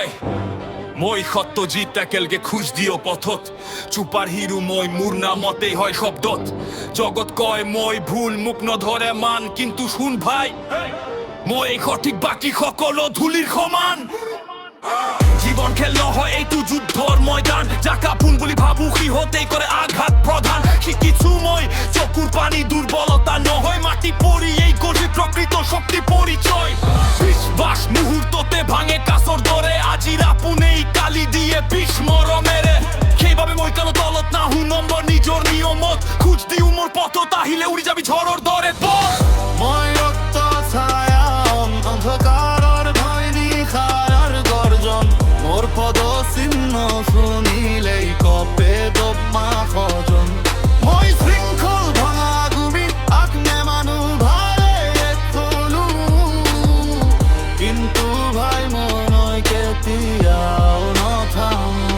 কয় মই সত্যজিৎ একেলগে খোজ দিও পথত চুপার হিরো মই মোর নামতেই হয় শব্দত জগত কয় মই ভুল মুখ নধরে মান কিন্তু শুন ভাই মই সঠিক বাকি সকলো ধুলির সমান জীবন খেল নহয় এইটো যুদ্ধৰ ময়দান যাক আপোন বুলি ভাবো সিহঁতেই কৰে আঘাত প্ৰধান শিকিছো মই চকুৰ পানী দুৰ্বলতা নহয় মাটি পৰি এই গঢ়ি প্ৰকৃত শক্তি পৰিচয় বিশ্বাস মুহূৰ্ততে ভাঙে কাছৰ দৰে আজিৰ আপোনেই কালি দিয়ে বিষ মৰমেৰে সেইবাবে মই কালো তলত নাহো নম্বৰ নিজৰ নিয়মত খোজ দিও মোৰ পথত আহিলে উৰি যাবি ঝড়ৰ দৰে মই ৰক্ত ছায়া অন্ধকাৰৰ ভয় নিশাৰৰ গৰ্জন মোৰ পদ চিহ্ন শুনিলেই কপে দমা সজন মই শৃংখল ভঙা গুমিত আত্মে মানুহ ভাৰে থলো কিন্তু ভাই মই কেতিয়াও নথামো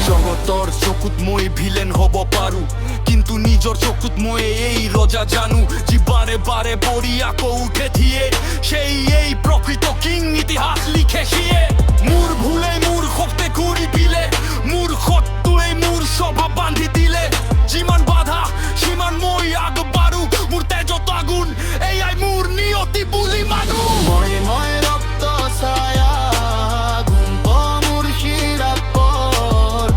জগতৰ চকুত মই ভিলেন হ'ব পাৰো কিন্তু নিজৰ চকুত মই এই ৰজা জানো যি বাৰে বাৰে পৰি আকৌ উঠে দিয়ে সেই এই প্ৰকৃত কিং ইতিহাস লিখে সিয়ে মোৰ ভুলে মোৰ শক্তি ঘূৰি দিলে মোৰ শত্ৰুৱে মোৰ স্বভাৱ বান্ধি দিলে যিমান বাধা সিমান মই আগবাঢ়ো মোৰ তেজত আগুন এয়াই মোৰ নিয়তি বুলি মানো মই ৰক্ত ছায়া গুম্প মোৰ শিৰাপৰ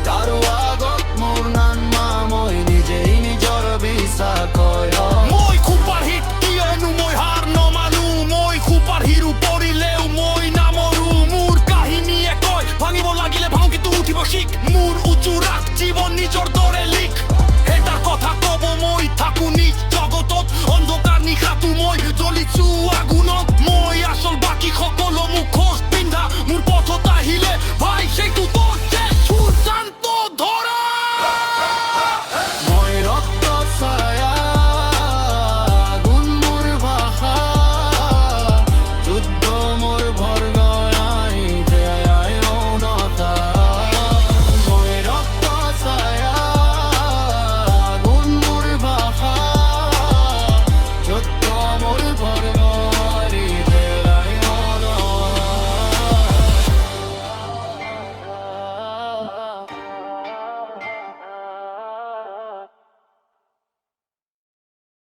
কাৰো আগত মোৰ নানমা মই নিজেই নিজৰ বিশ্বাস মই খুপাৰ হিট কিয়নো মই হাৰ নমানো মই খুপাৰ হিৰো পৰিলেও মই নামৰো মোৰ কাহিনীয়ে কয় ভাঙিব লাগিলে ভাঙ কিন্তু উঠিব শিক মোৰ উজুৰাক জীৱন নিজৰ দৰে লিখ এটাৰ কথা কব মই থাকো নিজ জগতত অন্ধকাৰ নিশাটো মই জ্বলিছো আগুনত মই আচল